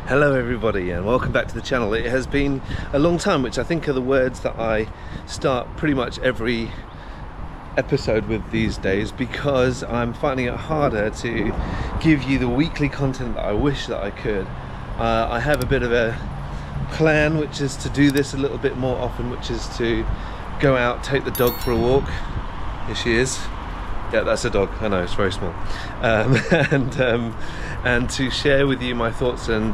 Hello everybody and welcome back to the channel. It has been a long time, which I think are the words that I start pretty much every episode with these days, because I'm finding it harder to give you the weekly content that I wish that I could. I have a bit of a plan, which is to do this a little bit more often, which is to go out, take the dog for a walk. Here she is. Yeah, that's a dog. I know, it's very small. And to share with you my thoughts and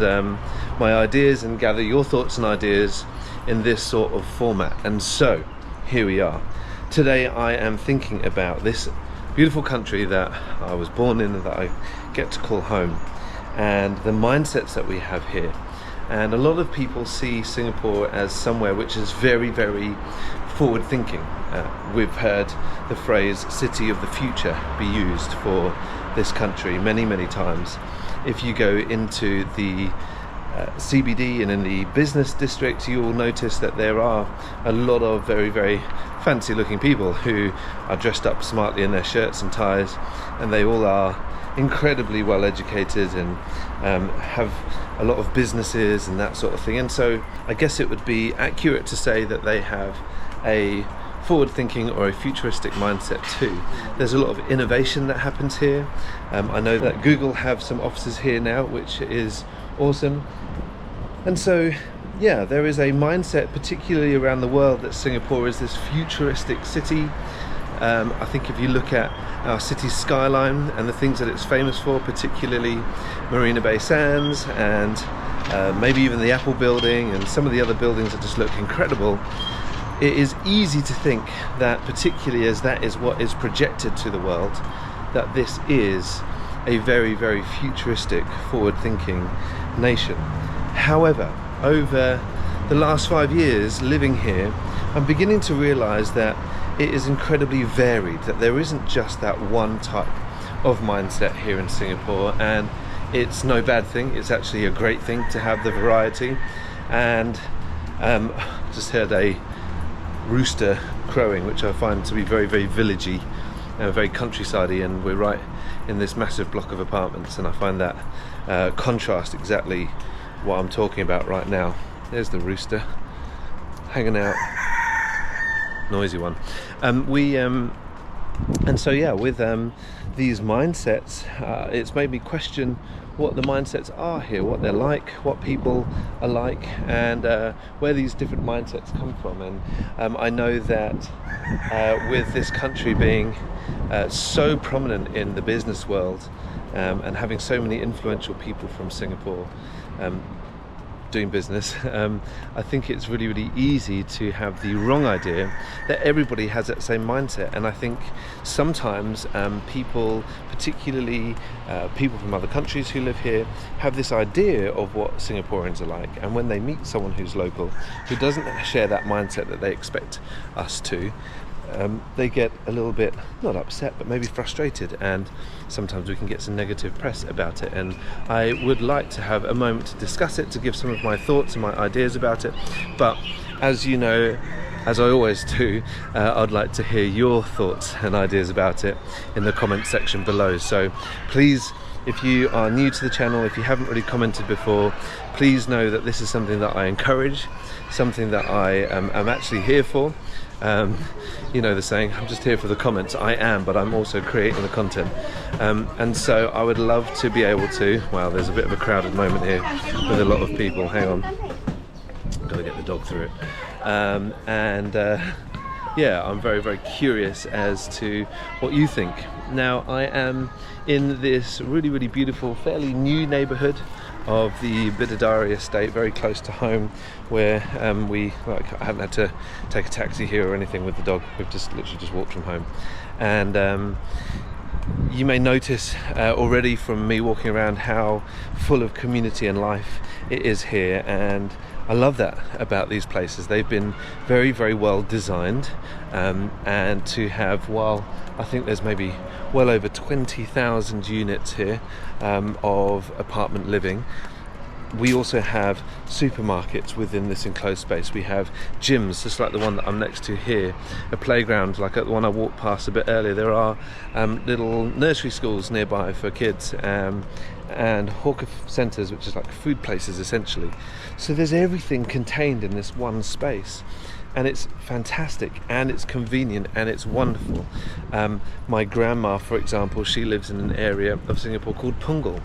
my ideas, and gather your thoughts and ideas in this sort of format. And so, here we are. Today I am thinking about this beautiful country that I was born in and that I get to call home, and the mindsets that we have here. And a lot of people see Singapore as somewhere which is very, very forward thinking. We've heard the phrase city of the future be used for this country many, many times. If you go into the CBD and in the business district, you will notice that there are a lot of very, very fancy looking people who are dressed up smartly in their shirts and ties, and they all are incredibly well educated and have a lot of businesses and that sort of thing. And so I guess it would be accurate to say that they have a forward thinking or a futuristic mindset too. There's a lot of innovation that happens here. I know that Google have some offices here now, which is awesome. And so yeah, there is a mindset, particularly around the world, that Singapore is this futuristic city. I think if you look at our city's skyline and the things that it's famous for, particularly Marina Bay Sands and maybe even the Apple building and some of the other buildings that just look incredible, it is easy to think that, particularly as that is what is projected to the world, that this is a very, very futuristic, forward-thinking nation. However, over the last 5 years living here, I'm beginning to realize that it is incredibly varied, that there isn't just that one type of mindset here in Singapore, and it's no bad thing. It's actually a great thing to have the variety. And just heard a rooster crowing, which I find to be very, very villagey and very countryside-y, and we're right in this massive block of apartments, and I find that contrast exactly what I'm talking about right now. There's the rooster hanging out, noisy one. And so yeah, with these mindsets, it's made me question what the mindsets are here, what they're like, what people are like, and where these different mindsets come from. And I know that with this country being so prominent in the business world, and having so many influential people from Singapore doing business, I think it's really, really easy to have the wrong idea that everybody has that same mindset. And I think sometimes people, particularly people from other countries who live here, have this idea of what Singaporeans are like, and when they meet someone who's local, who doesn't share that mindset that they expect us to, they get a little bit, not upset, but maybe frustrated, and sometimes we can get some negative press about it. And I would like to have a moment to discuss it, to give some of my thoughts and my ideas about it. But as you know, as I always do, I'd like to hear your thoughts and ideas about it in the comment section below. So please, if you are new to the channel, if you haven't really commented before, please know that this is something that I encourage, something that I am actually here for. You know the saying, I'm just here for the comments. I am, but I'm also creating the content. And so I would love to be able to, well, there's a bit of a crowded moment here with a lot of people. Hang on, gotta get the dog through it. Yeah, I'm very, very curious as to what you think. Now, I am in this really, really beautiful, fairly new neighbourhood of the Bidadari estate, very close to home, where I haven't had to take a taxi here or anything with the dog. We've just literally just walked from home. And you may notice already from me walking around how full of community and life it is here, and I love that about these places. They've been very, very well designed, and to have, while I think there's maybe well over 20,000 units here of apartment living, we also have supermarkets within this enclosed space. We have gyms, just like the one that I'm next to here, a playground like the one I walked past a bit earlier. There are little nursery schools nearby for kids, and hawker centres, which is like food places essentially. So there's everything contained in this one space, and it's fantastic and it's convenient and it's wonderful. My grandma, for example, she lives in an area of Singapore called Punggol,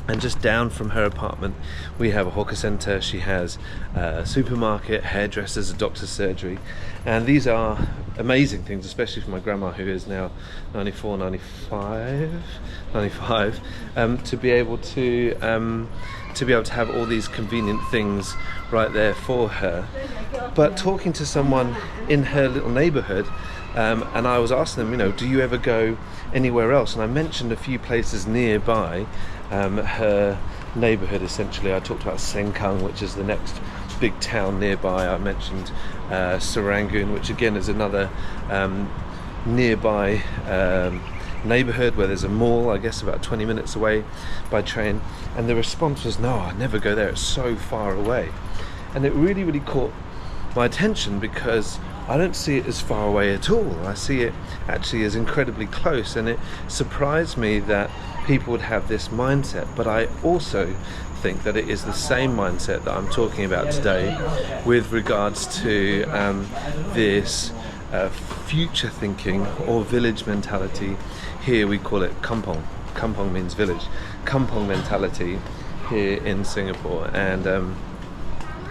and just down from her apartment we have a hawker centre. She has a supermarket, hairdressers, a doctor's surgery, and these are amazing things, especially for my grandma, who is now 94, 95, to be able to have all these convenient things right there for her. But talking to someone in her little neighbourhood, and I was asking them, you know, do you ever go anywhere else? And I mentioned a few places nearby her neighbourhood. Essentially, I talked about Sengkang, which is the next big town nearby. I mentioned Serangoon, which again is another nearby neighbourhood where there's a mall, I guess about 20 minutes away by train. And the response was, no, I'd never go there, it's so far away. And it really, really caught my attention, because I don't see it as far away at all. I see it actually as incredibly close, and it surprised me that people would have this mindset. But I also think that it is the same mindset that I'm talking about today with regards to this future thinking or village mentality. Here we call it kampong. Kampong means village. Kampong mentality here in Singapore, and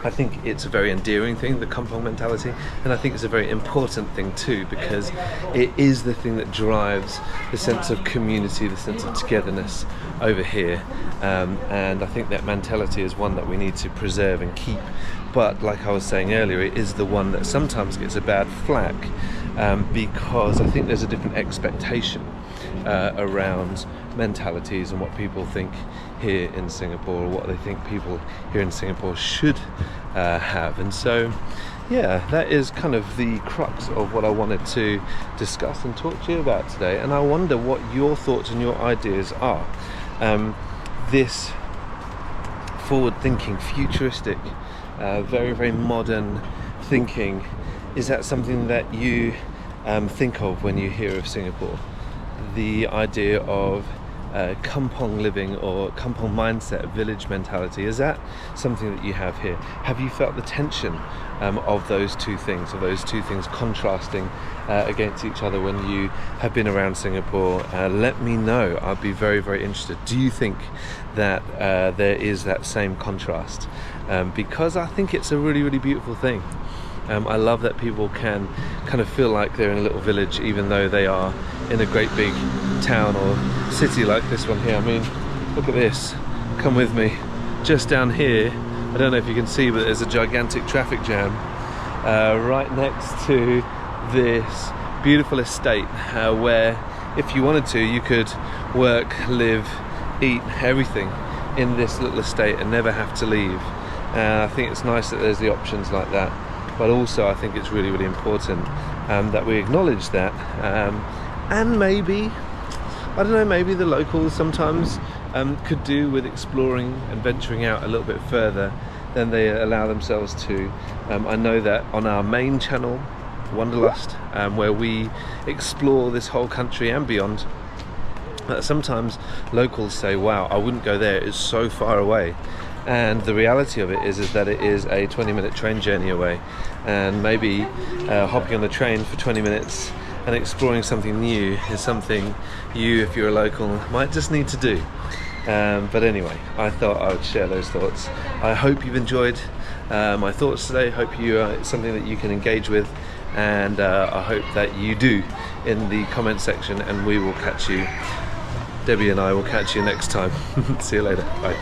I think it's a very endearing thing, the kampong mentality, and I think it's a very important thing too, because it is the thing that drives the sense of community, the sense of togetherness over here, and I think that mentality is one that we need to preserve and keep. But like I was saying earlier, it is the one that sometimes gets a bad flack, because I think there's a different expectation around mentalities and what people think here in Singapore, or what they think people here in Singapore should have. And so yeah, that is kind of the crux of what I wanted to discuss and talk to you about today. And I wonder what your thoughts and your ideas are. This forward-thinking, futuristic, very, very modern thinking, is that something that you think of when you hear of Singapore? The idea of kampong living or kampong mindset, village mentality, is that something that you have here? Have you felt the tension of those two things, contrasting against each other when you have been around Singapore? Let me know. I'd be very, very interested. Do you think that there is that same contrast? Because I think it's a really, really beautiful thing. I love that people can kind of feel like they're in a little village, even though they are in a great big town or city like this one here. I mean, look at this. Come with me. Just down here, I don't know if you can see, but there's a gigantic traffic jam right next to this beautiful estate where, if you wanted to, you could work, live, eat, everything in this little estate and never have to leave. I think it's nice that there's the options like that. But also I think it's really, really important that we acknowledge that, and maybe, I don't know, maybe the locals sometimes could do with exploring and venturing out a little bit further than they allow themselves to. I know that on our main channel, Wanderlust, where we explore this whole country and beyond, sometimes locals say, wow, I wouldn't go there, it's so far away. And the reality of it is that it is a 20-minute train journey away, and maybe hopping on the train for 20 minutes and exploring something new is something you, if you're a local, might just need to do. But anyway, I thought I would share those thoughts. I hope you've enjoyed my thoughts today. Hope it's something that you can engage with, and I hope that you do in the comment section, and we will catch you, Debbie and I will catch you next time. See you later. Bye.